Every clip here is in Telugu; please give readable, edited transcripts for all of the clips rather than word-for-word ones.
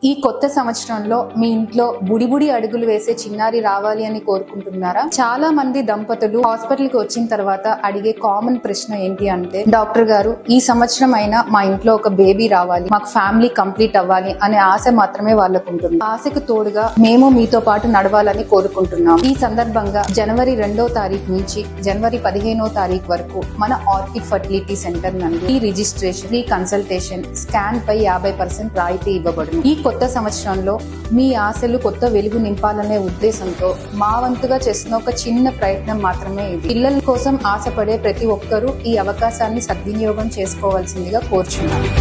ఈ కొత్త సంవత్సరంలో మీ ఇంట్లో బుడిబుడి అడుగులు వేసే చిన్నారి రావాలి అని కోరుకుంటున్నారా? చాలా మంది దంపతులు హాస్పిటల్ కి వచ్చిన తర్వాత అడిగే కామన్ ప్రశ్న ఏంటి అంటే, డాక్టర్ గారు ఈ సంవత్సరం అయినా మా ఇంట్లో ఒక బేబీ రావాలి, మాకు ఫ్యామిలీ కంప్లీట్ అవ్వాలి అనే ఆశ మాత్రమే వాళ్ళకు ఉంటుంది. ఆశకు తోడుగా మేము మీతో పాటు నడవాలని కోరుకుంటున్నాం. ఈ సందర్భంగా జనవరి 2వ తారీఖు నుంచి జనవరి 15వ తారీఖు వరకు మన ఆర్కిడ్ ఫర్టిలిటీ సెంటర్ నందు ఈ రిజిస్ట్రేషన్, ఈ కన్సల్టేషన్, స్కాన్ పై 50% రాయితీ ఇవ్వబడును. ఈ కొత్త సంవత్సరంలో మీ ఆశలు కొత్త వెలుగు నింపాలనే ఉద్దేశంతో మా వంతుగా చేసిన ఒక చిన్న ప్రయత్నం మాత్రమే ఇది. పిల్లల కోసం ఆశపడే ప్రతి ఒక్కరూ ఈ అవకాశాన్ని సద్వినియోగం చేసుకోవాల్సిందిగా కోరుచున్నాను.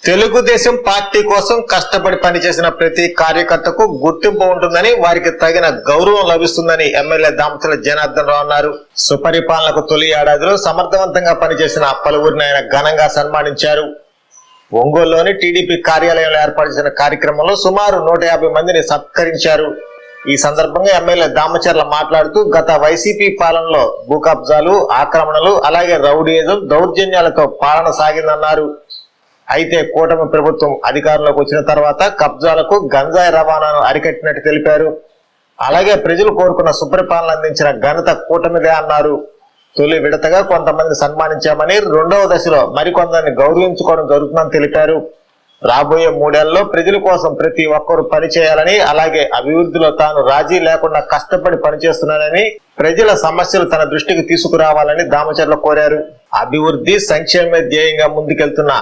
తెలుగుదేశం పార్టీ కోసం కష్టపడి పనిచేసిన ప్రతి కార్యకర్తకు గుర్తింపు ఉంటుందని, వారికి తగిన గౌరవం లభిస్తుందని ఎమ్మెల్యే దామచర్ల జనార్దన్ రావు అన్నారు. సుపరిపాలనకు తొలి ఏడాదిలో సమర్థవంతంగా పనిచేసిన పలువురిని ఆయన ఘనంగా సన్మానించారు. ఒంగోలులోని టీడీపీ కార్యాలయంలో ఏర్పాటు చేసిన కార్యక్రమంలో సుమారు 150 మందిని సత్కరించారు. ఈ సందర్భంగా ఎమ్మెల్యే దామచర్ల మాట్లాడుతూ, గత వైసీపీ పాలనలో భూ కబ్జాలు, ఆక్రమణలు, అలాగే రౌడీయిజం, దౌర్జన్యాలతో పాలన సాగిందన్నారు. అయితే కూటమి ప్రభుత్వం అధికారంలోకి వచ్చిన తర్వాత కబ్జాలకు, గంజాయి రవాణాను అరికట్టినట్టు తెలిపారు. అలాగే ప్రజలు కోరుకున్న సుపరిపాలన అందించిన ఘనత కూటమిదే అన్నారు. తొలి విడతగా కొంతమందిని సన్మానించామని, 2వ దశలో మరికొందరిని గౌరవించుకోవడం జరుగుతుందని తెలిపారు. రాబోయే 3 ఏళ్లలో ప్రజల కోసం ప్రతి ఒక్కరూ పనిచేయాలని, అలాగే అభివృద్ధిలో తాను రాజీ లేకుండా కష్టపడి పనిచేస్తున్నానని, ప్రజల సమస్యలు తన దృష్టికి తీసుకురావాలని దామచర్ల కోరారు. అభివృద్ధి, సంక్షేమ ధ్యేయంగా ముందుకెళ్తున్న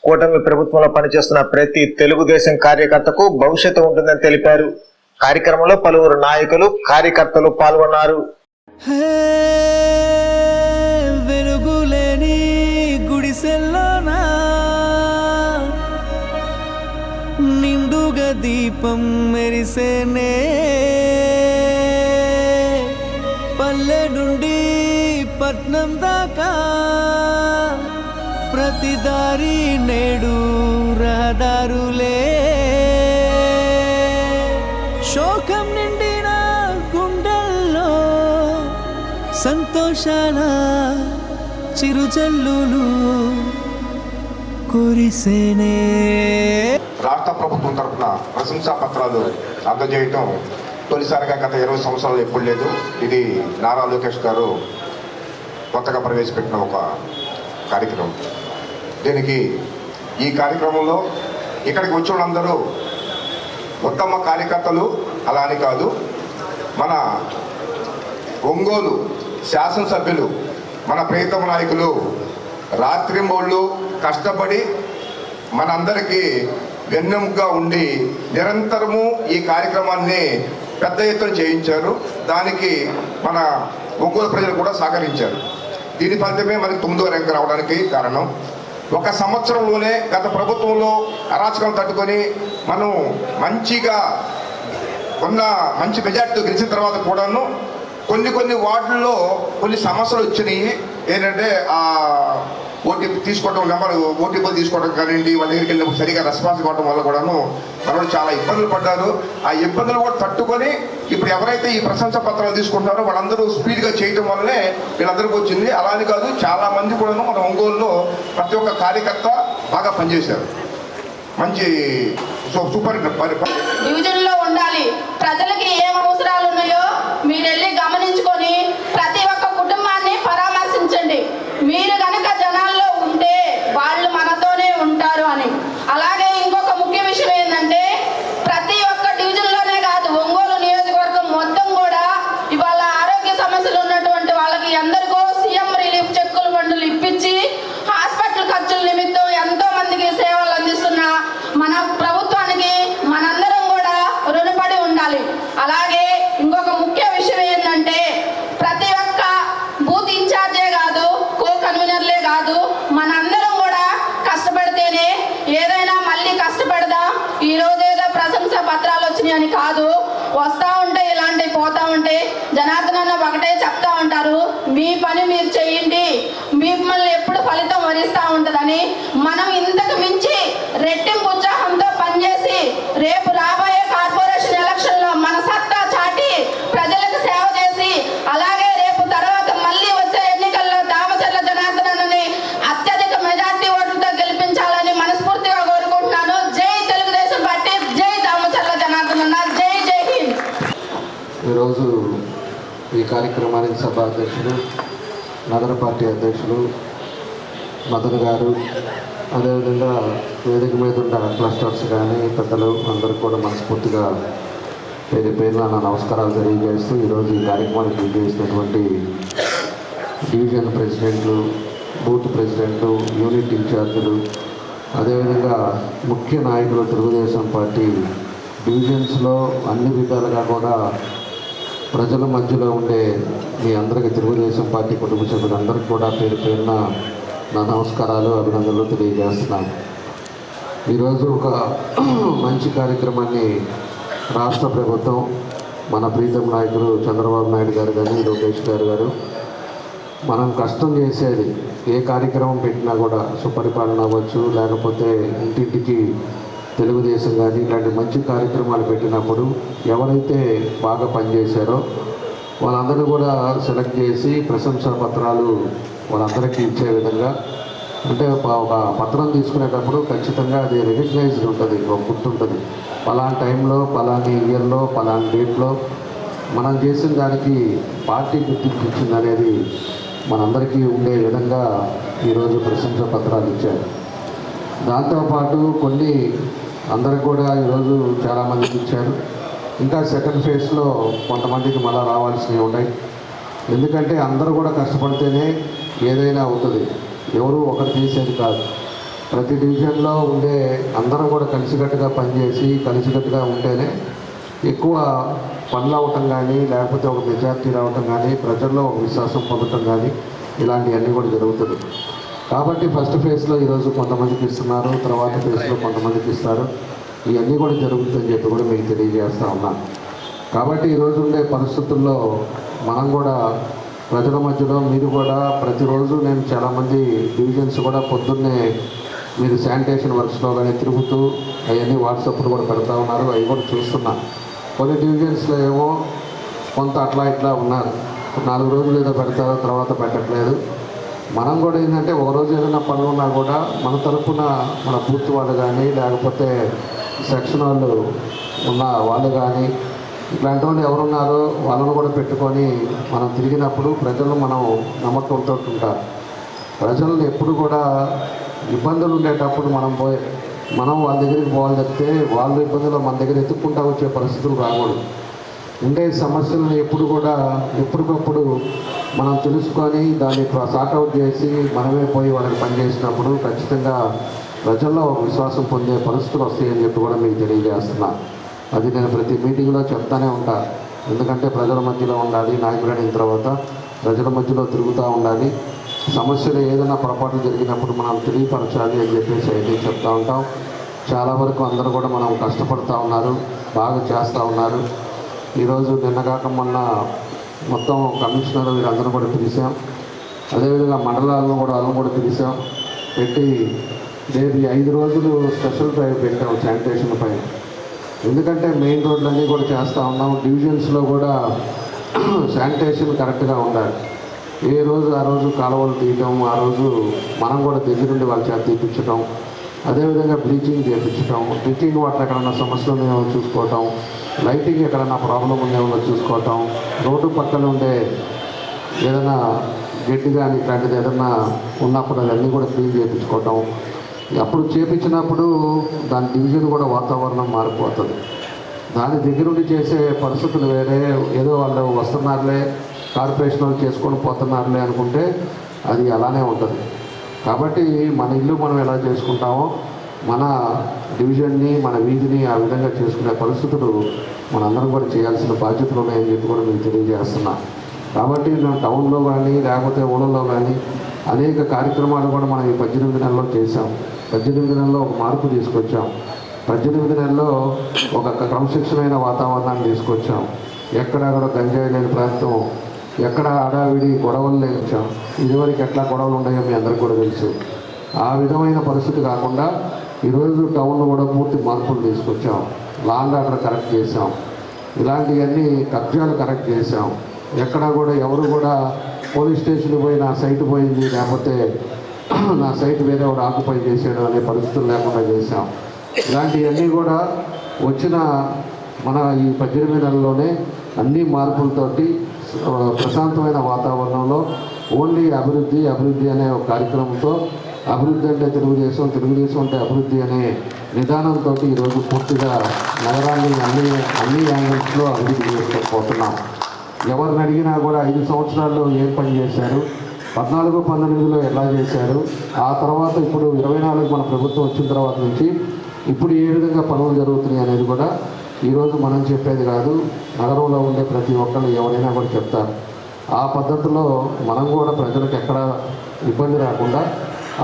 కూటమి ప్రభుత్వంలో పనిచేస్తున్న ప్రతి తెలుగుదేశం కార్యకర్తకు భవిష్యత్తు ఉంటుందని తెలిపారు. కార్యక్రమంలో పలువురు నాయకులు, కార్యకర్తలు పాల్గొన్నారు. వెలుగులేని గుడిసెల్లోనా నిండుగా దీపం మెరిసేనే, పల్లె నుండి పట్నం దాకా ప్రతి దారి నేడు రహదారులే, శోకం నిండిన గుండెల్లో సంతోషాల చిరుజల్లులు కురిసేనే. రాష్ట్ర ప్రభుత్వం తరఫున ప్రశంసా పత్రాలు అందజేయటం తొలిసారిగా గత 20 సంవత్సరాలు ఎప్పుడు లేదు. ఇది నారా లోకేష్ గారు కొత్తగా ప్రవేశపెట్టిన ఒక కార్యక్రమం. దీనికి ఈ కార్యక్రమంలో ఇక్కడికి వచ్చిన వాళ్ళందరూ ఉత్తమ కార్యకర్తలు అలా అని కాదు, మన ఒంగోలు శాసనసభ్యులు, మన ప్రియతమ నాయకులు రాత్రింబోళ్ళు కష్టపడి మనందరికీ వెన్నెముకగా ఉండి నిరంతరము ఈ కార్యక్రమాన్ని పెద్ద ఎత్తున చేయించారు. దానికి మన ఒంగోలు ప్రజలు కూడా సహకరించారు. దీని ఫలితమే మనకి 9వ ర్యాంక్ రావడానికి కారణం. ఒక సంవత్సరంలోనే గత ప్రభుత్వంలో అరాచకం తట్టుకొని మనం మంచిగా ఉన్న మంచి మెజార్టీతో గెలిచిన తర్వాత కూడాను కొన్ని వార్డుల్లో కొన్ని సమస్యలు వచ్చినాయి. ఏంటంటే ఓటీపీ తీసుకోవడం, ఓటీపీలు తీసుకోవడం కానివ్వండి, వాళ్ళ దగ్గరికి వెళ్ళినప్పుడు సరిగా రెస్పాన్స్ ఇవ్వడం వల్ల కూడాను మనలో చాలా ఇబ్బందులు పడ్డారు. ఆ ఇబ్బందులు కూడా తట్టుకొని ఇప్పుడు ఎవరైతే ఈ ప్రశంసా పత్రాలు తీసుకుంటారో వాళ్ళందరూ స్పీడ్గా చేయడం వల్లనే వీళ్ళందరికీ వచ్చింది. అలా అని కాదు, చాలా మంది కూడాను మన ఒంగోలులో ప్రతి ఒక్క కార్యకర్త బాగా పనిచేశారు. మంచి సూపర్ డివిజన్లో ఉండాలి. ప్రజలకి ఏం అవసరాలు ఉన్నాయో మీరు వెళ్ళి గమనించుకొని ప్రతి ఒక్క కుటుంబాన్ని పరామర్శించండి. మీరు కనుక జనాల్లో ఉంటే వాళ్ళు మనతోనే ఉంటారు అని. అలాగే ఇంకొక ముఖ్య విషయం ఏంటంటే, ప్రతి ఒక్క డివిజన్లోనే కాదు, ఒంగోలు నియోజకవర్గం మొత్తం కూడా ఇవాళ ఆరోగ్య సమస్యలు ఉన్నటువంటి వాళ్ళకి ఎందరికో సీఎం రిలీఫ్ చెక్కులు బండులు ఇప్పించి హాస్పిటల్ ఖర్చుల నిమిత్తం ఎంతో మందికి సేవలు అందిస్తున్న మన ప్రభుత్వానికి మనందరం కూడా రుణపడి ఉండాలి. అలాగే ఇంకొక ముఖ్య విషయం ఏంటంటే, ప్రతి ఒక్క బూత్ ఇన్ఛార్జే కాదు, కో కన్వీనర్లే కాదు, మనందరం కూడా కష్టపడితేనే ఏదైనా మళ్ళీ కష్టపడదాం. ఈ రోజు ఏదో ప్రశంసా పత్రాలు వచ్చినాయి అని కాదు, వస్తూ ఉంటే ఇలాంటివి పోతూ ఉంటే జనార్దన్ అన్న ఒకటే చెప్తా ఉంటారు, మీ పని మీరు చేయండి, మిమ్మల్ని ఎప్పుడు ఫలితం వరిస్తూ ఉంటుందని. మనం ఇంతకు మించి రెట్టింపు ఉత్సాహంతో పనిచేసి రేపు రాబోయే కార్పొరేషన్ ఎలక్షన్లో మన సత్తా చాటి ప్రజలకు సేవ చేసి, అలాగే రేపు తర్వాత మళ్ళీ వచ్చే ఎన్నికల్లో దామచర్ల జనార్దన్ అన్నని ఈరోజు ఈ కార్యక్రమానికి సభా అధ్యక్షులు, నగర పార్టీ అధ్యక్షులు మదన్ గారు, అదేవిధంగా వేదిక మీద ఉన్న క్లస్టర్స్ కానీ పెద్దలు అందరూ కూడా మనస్ఫూర్తిగా పేరున నా నమస్కారాలు తెలియజేస్తూ ఈరోజు ఈ కార్యక్రమానికి చేసినటువంటి డివిజన్ ప్రెసిడెంట్లు, బూత్ ప్రెసిడెంట్లు, యూనిట్ ఇన్ఛార్జీలు, అదేవిధంగా ముఖ్య నాయకులు తెలుగుదేశం పార్టీ డివిజన్స్లో అన్ని విధాలుగా కూడా ప్రజల మధ్యలో ఉండే మీ అందరికీ తెలుగుదేశం పార్టీ కుటుంబ సభ్యులందరికీ కూడా పేరున నా నమస్కారాలు, అభినందనలు తెలియజేస్తున్నాను. ఈరోజు ఒక మంచి కార్యక్రమాన్ని రాష్ట్ర ప్రభుత్వం, మన ప్రీతం నాయకులు చంద్రబాబు నాయుడు గారు కానీ లోకేష్ గారు మనం కష్టం చేసేది ఏ కార్యక్రమం పెట్టినా కూడా సుపరిపాలన అవ్వచ్చు, లేకపోతే ఇంటింటికి తెలుగుదేశం కానీ ఇలాంటి మంచి కార్యక్రమాలు పెట్టినప్పుడు ఎవరైతే బాగా పనిచేశారో వాళ్ళందరూ కూడా సెలెక్ట్ చేసి ప్రశంసా పత్రాలు వాళ్ళందరికీ ఇచ్చే విధంగా, అంటే ఒక పత్రం తీసుకునేటప్పుడు ఖచ్చితంగా అది రికగ్నైజ్డ్ ఉంటుంది, ఒక గుర్తుంటుంది. పలానా టైంలో, పలాని ఇయర్లో, పలాని డేట్లో మనం చేసిన దానికి పార్టీ గుర్తింపు ఇచ్చింది అనేది మనందరికీ ఉండే విధంగా ఈరోజు ప్రశంసా పత్రాలు ఇచ్చారు. దాంతోపాటు కొన్ని అందరికి కూడా ఈరోజు చాలామందికి ఇచ్చారు. ఇంకా సెకండ్ ఫేజ్లో కొంతమందికి మళ్ళీ రావాల్సినవి ఉన్నాయి. ఎందుకంటే అందరూ కూడా కష్టపడితేనే ఏదైనా అవుతుంది, ఎవరు ఒకరు చేసేది కాదు. ప్రతి డివిజన్లో ఉండే అందరూ కూడా కలిసికట్టుగా పనిచేసి కలిసికట్టుగా ఉంటేనే ఎక్కువ పనులు అవటం కానీ, లేకపోతే ఒక మెజార్టీ రావటం కానీ, ప్రజల్లో ఒక విశ్వాసం పొందటం కానీ ఇలాంటివన్నీ కూడా జరుగుతుంది. కాబట్టి ఫస్ట్ ఫేజ్లో ఈరోజు కొంతమందికి ఇస్తున్నారు, తర్వాత ఫేజ్లో కొంతమందికి ఇస్తారు. ఇవన్నీ కూడా జరుగుతుందని చెప్పి కూడా మీకు తెలియజేస్తూ ఉన్నాను. కాబట్టి ఈరోజు ఉండే పరిస్థితుల్లో మనం కూడా ప్రజల మధ్యలో మీరు కూడా ప్రతిరోజు నేను చాలామంది డివిజన్స్ కూడా పొద్దున్నే మీరు శానిటేషన్ వర్క్స్లో కానీ తిరుగుతూ అవన్నీ వాట్సాప్లో కూడా పెడతా ఉన్నారు, అవి కూడా చూస్తున్నా. కొన్ని డివిజన్స్లో ఏమో కొంత అట్లా ఇట్లా ఉన్నారు, 4 రోజులు ఏదో పెడతారు, తర్వాత పెట్టట్లేదు. మనం కూడా ఏంటంటే ఒకరోజు ఏదైనా పనులు ఉన్నా కూడా మన తరఫున మన బూత్ వాళ్ళు కానీ, లేకపోతే సెక్షన్ వాళ్ళు ఉన్న వాళ్ళు కానీ, ఇట్లాంటి వాళ్ళు ఎవరున్నారో వాళ్ళను కూడా పెట్టుకొని మనం తిరిగినప్పుడు ప్రజలు మనం నమ్మకంతో ఉంటారు. ప్రజలను ఎప్పుడు కూడా ఇబ్బందులు ఉండేటప్పుడు మనం వాళ్ళ దగ్గరికి పోవాలి తప్పితే వాళ్ళ ఇబ్బందులు మన దగ్గర ఎత్తుక్కుంటూ వచ్చే పరిస్థితులు రాకూడదు. ఉండే సమస్యలను ఎప్పుడు కూడా ఎప్పటికప్పుడు మనం తెలుసుకొని దాన్ని సార్ట్అవుట్ చేసి మనమే పోయి వాళ్ళకి పనిచేసినప్పుడు ఖచ్చితంగా ప్రజల్లో విశ్వాసం పొందే పరిస్థితులు వస్తాయని చెప్పి కూడా మీకు తెలియజేస్తున్నా. అది నేను ప్రతి మీటింగ్లో చెప్తానే ఉంటా. ఎందుకంటే ప్రజల మధ్యలో ఉండాలి, నాయకుడు అయిన తర్వాత ప్రజల మధ్యలో తిరుగుతూ ఉండాలి. సమస్యలు ఏదైనా పొరపాట్లు జరిగినప్పుడు మనం తెలియపరచాలి అని చెప్పేసి అయితే చెప్తూ ఉంటాం. చాలా వరకు అందరూ కూడా మనం కష్టపడుతూ ఉన్నారు, బాగా చేస్తూ ఉన్నారు. ఈరోజు నిన్నగాక మొన్న మొత్తం కమిషనర్ వీరందరూ కూడా పిలిచాం. అదేవిధంగా మండలాలను కూడా వాళ్ళని కూడా పిలిచాం. పెట్టి రేపు 5 రోజులు స్పెషల్ డ్రైవ్ పెట్టాం శానిటేషన్ పైన. ఎందుకంటే మెయిన్ రోడ్లన్నీ కూడా చేస్తూ ఉన్నాం. డివిజన్స్లో కూడా శానిటేషన్ కరెక్ట్గా ఉండాలి. ఏ రోజు ఆ రోజు కాలువలు తీయటం, ఆ రోజు మనం కూడా దగ్గరుండి వాళ్ళ చేత తీపించడం, అదేవిధంగా బ్లీచింగ్ చేయించడం, డ్రింకింగ్ వాటర్ ఎక్కడన్నా సమస్యలు ఉన్నాయో చూసుకోవటం, లైటింగ్ ఎక్కడన్నా ప్రాబ్లం ఉన్నాయో చూసుకోవటం, రోడ్డు పక్కన ఉండే ఏదైనా గడ్డి కానీ ఇట్లాంటిది ఏదన్నా ఉన్నప్పుడు అవన్నీ కూడా క్లీన్ చేయించుకోవటం. అప్పుడు చేయించినప్పుడు దాని డివిజన్ కూడా వాతావరణం మారిపోతుంది. దాని దగ్గరుండి చేసే పరిస్థితులు వేరే, ఏదో వాళ్ళు వస్తున్నారులే కార్పొరేషన్ వాళ్ళు చేసుకొని పోతున్నారులే అనుకుంటే అది అలానే ఉంటుంది. కాబట్టి మన ఇల్లు మనం ఎలా చేసుకుంటామో మన డివిజన్ని, మన వీధిని ఆ విధంగా చేసుకునే పరిస్థితులు మనందరం కూడా చేయాల్సిన బాధ్యతలు ఉన్నాయని చెప్పి కూడా మీకు తెలియజేస్తున్నా. కాబట్టి మేము టౌన్లో కానీ లేకపోతే ఊళ్ళలో కానీ అనేక కార్యక్రమాలు కూడా మనం ఈ 18 నెలల్లో చేశాం. 18 నెలల్లో ఒక మార్పు తీసుకొచ్చాం. 18 నెలల్లో ఒక క్రమశిక్షణమైన వాతావరణాన్ని తీసుకొచ్చాం. ఎక్కడ కూడా గంజాయి లేని ప్రాంతం, ఎక్కడ హడావిడి గొడవలు లేచాం. ఇదివరకు ఎట్లా గొడవలు ఉన్నాయో మీ అందరికీ కూడా తెలుసు. ఆ విధమైన పరిస్థితి కాకుండా ఈరోజు టౌన్లో కూడా పూర్తి మార్పులు తీసుకొచ్చాం. లా అండ్ ఆర్డర్ కరెక్ట్ చేసాం. ఇలాంటివన్నీ కబ్జాలు కరెక్ట్ చేసాం. ఎక్కడ కూడా ఎవరు కూడా పోలీస్ స్టేషన్కి పోయి నా సైట్ పోయింది, లేకపోతే నా సైట్ వేరే వాడు ఆక్యుపై చేసాడు అనే పరిస్థితులు లేకుండా చేసాం. ఇలాంటివన్నీ కూడా వచ్చిన మన ఈ 18 నెలల్లోనే అన్ని మార్పులతోటి ప్రశాంతమైన వాతావరణంలో ఓన్లీ అభివృద్ధి అభివృద్ధి అనే ఒక కార్యక్రమంతో అభివృద్ధి అంటే తెలుగుదేశం, తెలుగుదేశం అంటే అభివృద్ధి అనే నిదానంతో ఈరోజు పూర్తిగా నగరాన్ని అన్ని యాంగిల్స్లో అభివృద్ధి చేసుకోకపోతున్నాం. ఎవరిని అడిగినా కూడా 5 సంవత్సరాల్లో ఏం పని చేశారు, 14-19లో ఎలా చేశారు, ఆ తర్వాత ఇప్పుడు 24 మన ప్రభుత్వం వచ్చిన తర్వాత నుంచి ఇప్పుడు ఏ విధంగా పనులు జరుగుతున్నాయి అనేది కూడా ఈరోజు మనం చెప్పేది కాదు, నగరంలో ఉండే ప్రతి ఒక్కరు ఎవరైనా కూడా చెప్తారు. ఆ పద్ధతిలో మనం కూడా ప్రజలకు ఎక్కడ ఇబ్బంది రాకుండా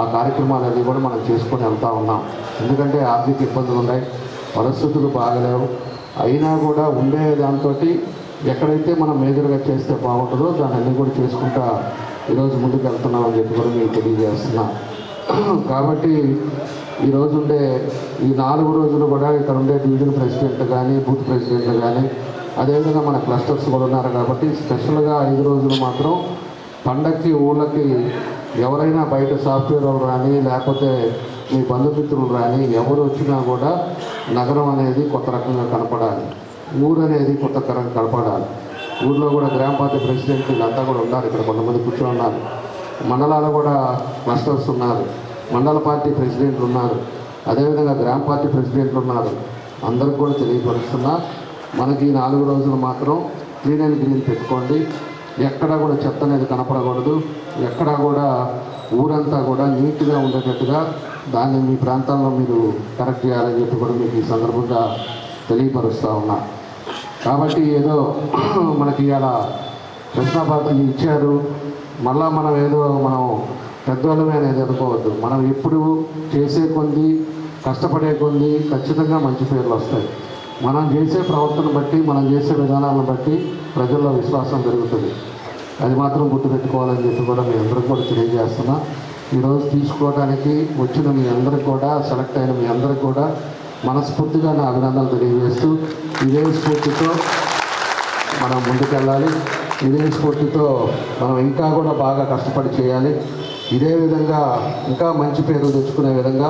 ఆ కార్యక్రమాలన్నీ కూడా మనం చేసుకొని వెళ్తూ ఉన్నాం. ఎందుకంటే ఆర్థిక ఇబ్బందులు ఉన్నాయి, పరిస్థితులు బాగలేవు, అయినా కూడా ఉండే దాంతో ఎక్కడైతే మనం మేజర్గా చేస్తే బాగుంటుందో దాన్ని అన్నీ కూడా చేసుకుంటా ఈరోజు ముందుకు వెళ్తున్నామని చెప్పి కూడా మీకు తెలియజేస్తున్నా. కాబట్టి ఈరోజు ఉండే ఈ 4 రోజులు కూడా ఇక్కడ ఉండే డివిజన్ ప్రెసిడెంట్ కానీ బూత్ ప్రెసిడెంట్లు కానీ అదేవిధంగా మన క్లస్టర్స్ కూడా ఉన్నారు. కాబట్టి స్పెషల్గా 5 రోజులు మాత్రం పండక్కి ఊళ్ళకి ఎవరైనా బయట సాఫ్ట్వేర్ వాళ్ళు కానీ లేకపోతే మీ బంధుమిత్రులు కానీ ఎవరు వచ్చినా కూడా నగరం అనేది కొత్త రకంగా కనపడాలి, ఊరు అనేది కొత్త రకంగా కనపడాలి. ఊళ్ళో కూడా గ్రామ పార్టీ ప్రెసిడెంట్ వీళ్ళంతా కూడా ఉన్నారు, ఇక్కడ కొంతమంది కూర్చొని ఉన్నారు. మండలాలు కూడా క్లస్టర్స్ ఉన్నారు, మండల పార్టీ ప్రెసిడెంట్లు ఉన్నారు, అదేవిధంగా గ్రామ పార్టీ ప్రెసిడెంట్లు ఉన్నారు. అందరికి కూడా తెలియపరుస్తున్నా, మనకి 4 రోజులు మాత్రం క్లీన్ అండ్ గ్రీన్ పెట్టుకోండి. ఎక్కడా కూడా చెత్త అనేది కనపడకూడదు, ఎక్కడా కూడా ఊరంతా కూడా నీట్గా ఉండేటట్టుగా దాన్ని మీ ప్రాంతాల్లో మీరు కరెక్ట్ చేయాలని చెప్పి కూడా మీకు ఈ సందర్భంగా తెలియపరుస్తూ ఉన్నా. కాబట్టి ఏదో మనకి ఇలా ప్రశ్నాపత్రం ఇచ్చారు, మళ్ళా మనం ఏదో మనం పెద్దవాళ్ళమే అనేది అనుకోవద్దు. మనం ఎప్పుడు చేసే కొద్ది కష్టపడే కొద్ది ఖచ్చితంగా మంచి పేర్లు వస్తాయి. మనం చేసే ప్రవర్తన బట్టి, మనం చేసే విధానాలను బట్టి ప్రజల్లో విశ్వాసం పెరుగుతుంది. అది మాత్రం గుర్తుపెట్టుకోవాలని చెప్పి కూడా మీ అందరికి కూడా తెలియజేస్తున్నా. ఈరోజు తీసుకోవడానికి వచ్చిన మీ అందరికి కూడా, సెలెక్ట్ అయిన మీ అందరికి కూడా మనస్ఫూర్తిగా నా అభినందనలు తెలియజేస్తూ, ఇదే స్ఫూర్తితో మనం ముందుకెళ్ళాలి, ఇదే స్ఫూర్తితో మనం ఇంకా కూడా బాగా కష్టపడి చేయాలి, ఇదే విధంగా ఇంకా మంచి పేరు తెచ్చుకునే విధంగా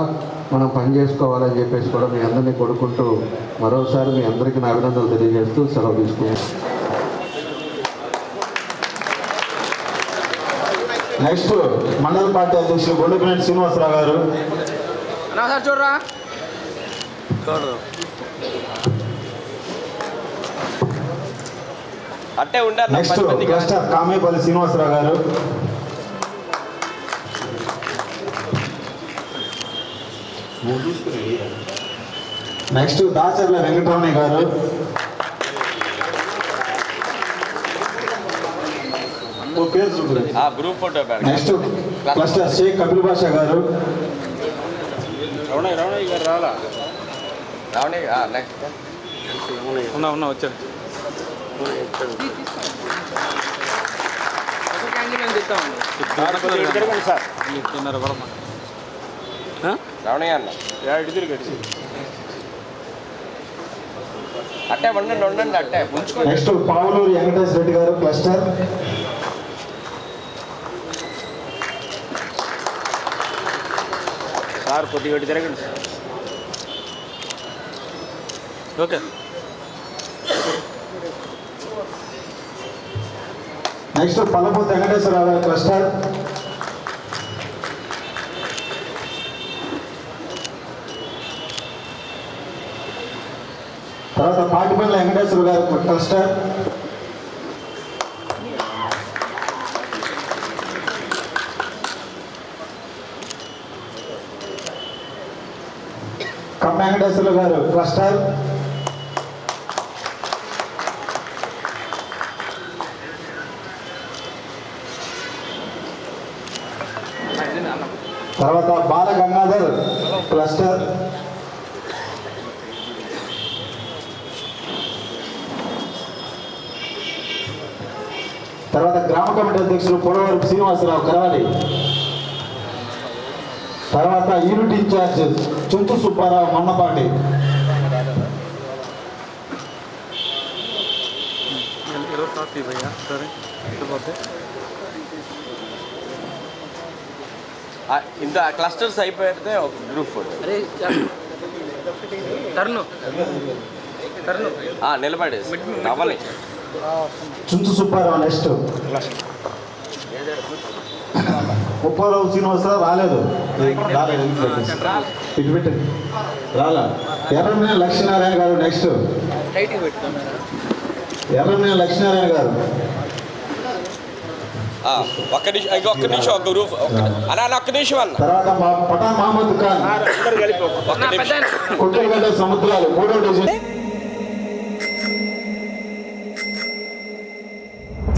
మనం పనిచేసుకోవాలని చెప్పేసి కూడా మీ అందరినీ కోరుకుంటూ మరోసారి మీ అందరికీ నా అభినందనలు తెలియజేస్తూ సెలవు తీసుకున్నాను. నెక్స్ట్ మండల పార్టీ అధ్యక్షులు గొండపినేని శ్రీనివాసరావు గారు. చూడరా అట్టే ఉండాలి. నెక్స్ట్ క్లస్టర్ కామేపల్లి శ్రీనివాసరావు గారు. Next Dacharla Venkataramanaiah garu. Group photo. Next cluster Shaik Kapil Basha garu. Ramanaiah గారు రాలా? రమణయ్య నెక్స్ట్ ఉన్నా వచ్చారు. రమణయ్య అన్న అట్టే ఉండండి అట్టే ఉంచుకోండి. నెక్స్ట్ పావులూరు వెంకటేశ్వర రెడ్డి గారు క్లస్టర్. సార్ కొద్దిగా తిరగండి సార్. ఓకే. నెక్స్ట్ పల్లపూతి వెంకటేశ్వరరావు గారు క్లస్టర్. తర్వాత పాటిపల్లి వెంకటేశ్వర గారు క్లస్టర్. కమ్మ వెంకటేశ్వర గారు క్లస్టర్. తర్వాత బాల గంగాధర్ క్లస్టర్. తర్వాత గ్రామ కమిటీ అధ్యక్షులు పోలవరపు శ్రీనివాసరావు కరాలి. తర్వాత యూనిట్ ఇన్ఛార్జ్ చుంచు సుబ్బారావు మన్నపాటి. ఇంత క్లస్టర్స్ అయిపోతే ఒక గ్రూప్ ఫోటో. నిలబడేసి నవ్వాలి. చుంచు సుబ్బారావు నెక్స్ట్. ముప్పారావు శ్రీనివాసరావు రాలేదు. ఇటు పెట్టి రాలా. ఎర్రమనే లక్ష్మీనారాయణ గారు నెక్స్ట్. ఎర్రమనే లక్ష్మీనారాయణ గారు. ఒక్క నిమిషం ఒక గ్రూప్ అన్న ఒక్క నిమిషం అన్న. తర్వాత పఠాన్ మహమ్మద్ ఖాన్ కుక్కలగడ్డ సముద్రాలు 3వ డివిజన్.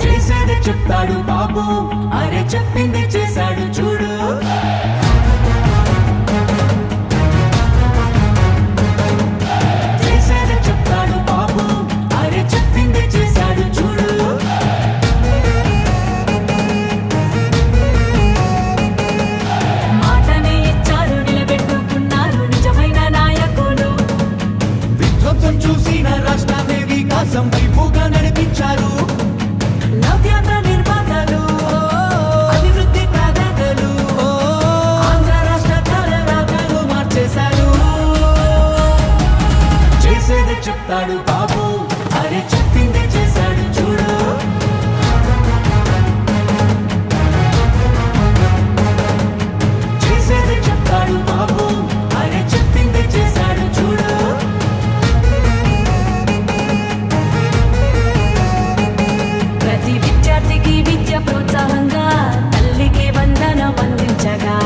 చేసేది చెప్తాడు బాబు, అరే చెప్పింది చేశాడు చూడు. చేసేది చెప్తాడు బాబు, అరే చెప్పింది చేశాడు చూడు. మాటనే ఇచ్చారు, నిలబెట్టుకున్నారు నిజమైన నాయకులు. విధ్వంసం చూసిన రాష్ట్రాన్ని వికాసం వైపుగా నడిపించారు. నవ్యాంధ్ర నిర్మాతలు, అభివృద్ధి ప్రదాతలు, ఆంధ్ర రాష్ట్ర తలరాతలు మార్చేశారు. చేసేది చెప్తాడు బాబు, అరే చెప్పింది చేశాడు చూడు. చేసేది చెప్తాడు బాబు, అరే చెప్పింది చేశాడు చూడు. ప్రతి విద్యార్థికి విద్య ప్రోత్సాహంగా తల్లికి వందనం అందించగా,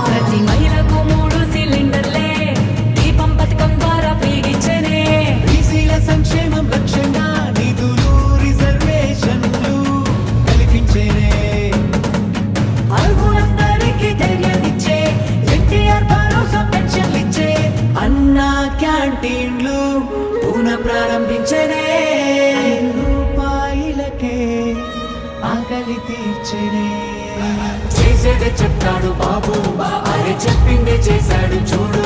ప్రతి మహిళకు 3 సిలిండర్లే దీపం పథకం ద్వారా వెలిగించనే. బీసీల సంక్షేమం లక్ష్యంగా నిధులు రిజర్వేషన్లు కల్పించేనే. అర్హులందరికీ ధైర్యాన్నిచ్చే ఎన్టీఆర్ భరోసా పెన్షన్లిచ్చే. అన్నా క్యాంటీన్లు పునః ప్రారంభించనే. రూపాయలకే ఆకలి తీర్చనే. చేసేది చెప్తాడు బాబు, అరే చెప్పింది చేశాడు చూడు.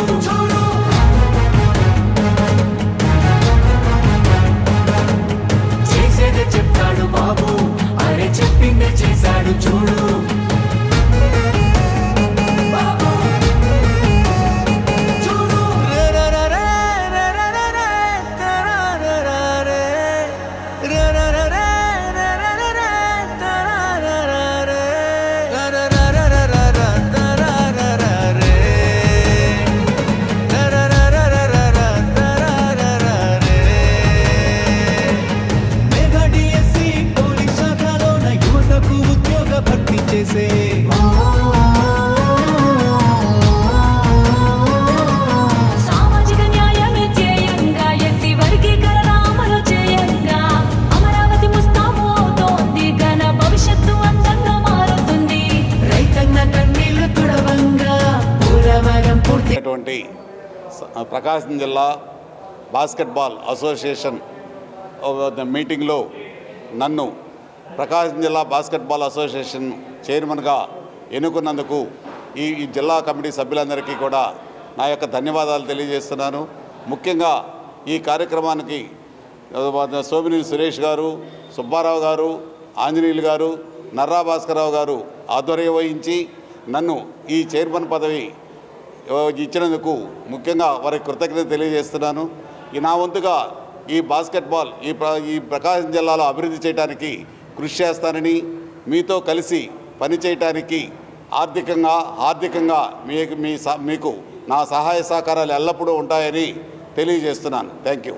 చేసేది చెప్తాడు బాబు, అరే చెప్పింది చేశాడు చూడు. బాబు చూడు. మెగా డిఎస్సి పోలీస్ శాఖలోన యువతకు ఉద్యోగ భర్తీ చేసే. సామాజిక న్యాయమే ధ్యేయంగా ఎస్సీ వర్గీకరణ అమలు చేయంగా. అమరావతి ముస్తాబు అవుతోంది, ఘన భవిష్యత్తు అందంగా మారుతుంది. రైతన్న కన్నీళ్లు తుడవంగా పూరవరం పూర్తి. ప్రకాశం జిల్లా బాస్కెట్బాల్ అసోసియేషన్ మీటింగ్లో నన్ను ప్రకాశం జిల్లా బాస్కెట్బాల్ అసోసియేషన్ చైర్మన్గా ఎన్నుకున్నందుకు ఈ జిల్లా కమిటీ సభ్యులందరికీ కూడా నా యొక్క ధన్యవాదాలు తెలియజేస్తున్నాను. ముఖ్యంగా ఈ కార్యక్రమానికి సోమినేని సురేష్ గారు, సుబ్బారావు గారు, ఆంజనేయులు గారు, నర్రా భాస్కరరావు గారు ఆధ్వర్యం వహించి నన్ను ఈ చైర్మన్ పదవి ఇచ్చినందుకు ముఖ్యంగా వారికి కృతజ్ఞత తెలియజేస్తున్నాను. నా వంతుగా ఈ బాస్కెట్బాల్ ఈ ప్రకాశం జిల్లాలో అభివృద్ధి చేయడానికి కృషి చేస్తానని, మీతో కలిసి పనిచేయటానికి ఆర్థికంగా మీకు నా సహాయ సహకారాలు ఎల్లప్పుడూ ఉంటాయని తెలియజేస్తున్నాను. Thank you.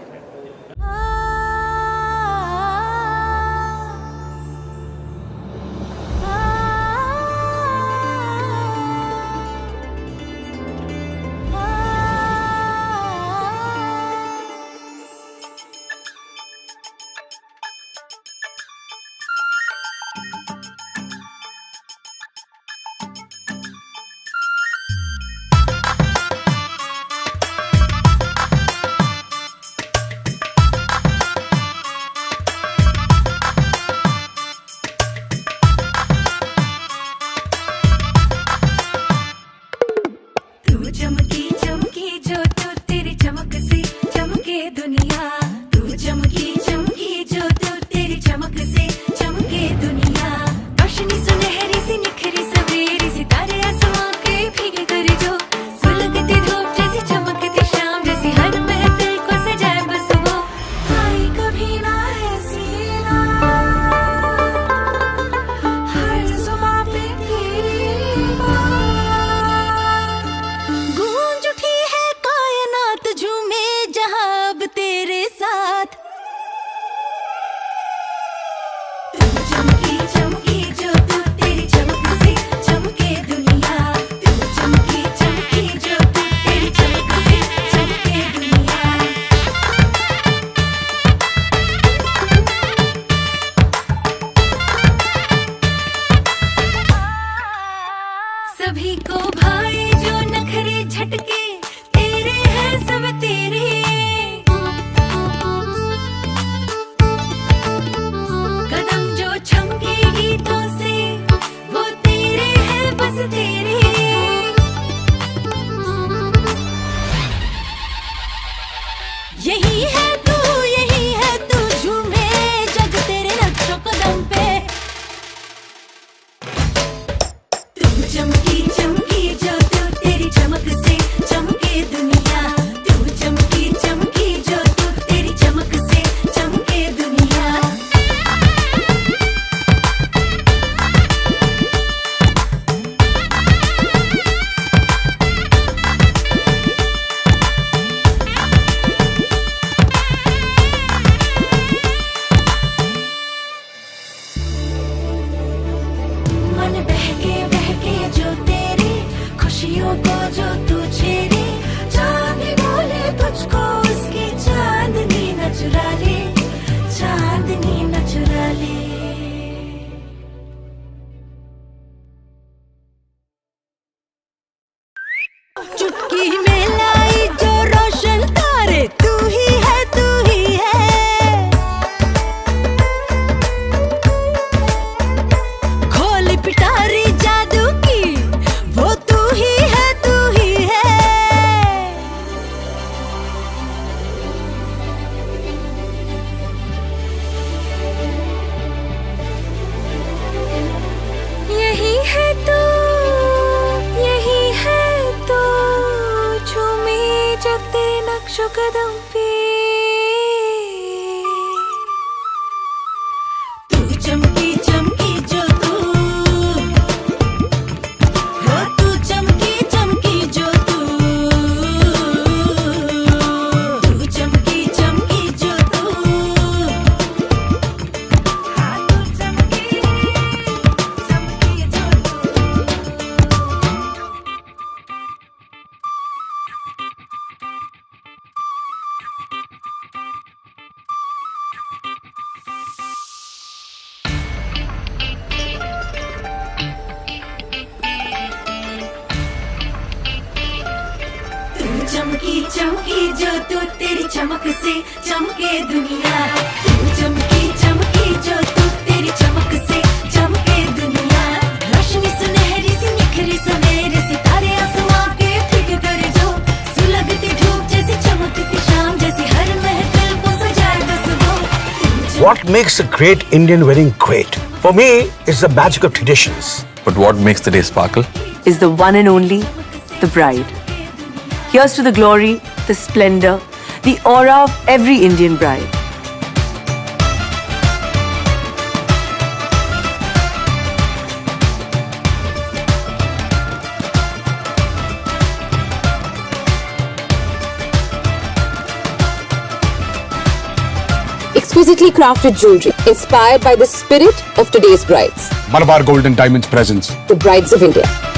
चमकी चमकी जो तो तेरी चमक से चमके दुनिया. तू चमकी चमकी जो तो तेरी चमक से चमके दुनिया. सभी को भाए जो नखरे झटके तेरे हैं सब तेरे कदम जो छमके गीतों से वो तेरे हैं बस तेरे यही है तू झूमे जग तेरे नक्शों कदम पे तू चमकी चमकी जो तू तेरी चमक से चमके दुनिया तू चमकी चमकी जो तू तेरी चमक से चमके दुनिया मन बहके जो तेरे खुशियों को जो तू छेड़े चांद बोले तुझको उसकी चांदनी न चुरा ले चांदनी न चुरा ले चुटकी में लाई जो रोशन तारे तू ही है खोली पिटारी जादू की वो तू ही है यही है तो झूमे जग तेरे नक्शों कदम पे तू चमकी चमकी जो तू चमकी चमकी जो तू चमकी चमकी जो तू चमकी जो चमकी चमकी जो तू तेरी चमक से चमके दुनिया तू चमकी चमकी जो तू तेरी चमक से चमके दुनिया रोशनी सुनहरी सी निखरी सवेरे सितारे आसमां के फिक कर जो सुलगती धूप जैसी चमकती शाम जैसी हर महफिल को सजाए बस वो What makes a great Indian wedding great? For me, it's the magic of traditions. But what makes the day sparkle? Is the one and only, the bride. Here's to the glory, the splendor, the aura of every Indian bride. Exquisitely crafted jewelry inspired by the spirit of today's brides. Malabar Gold and Diamonds presents The Brides of India.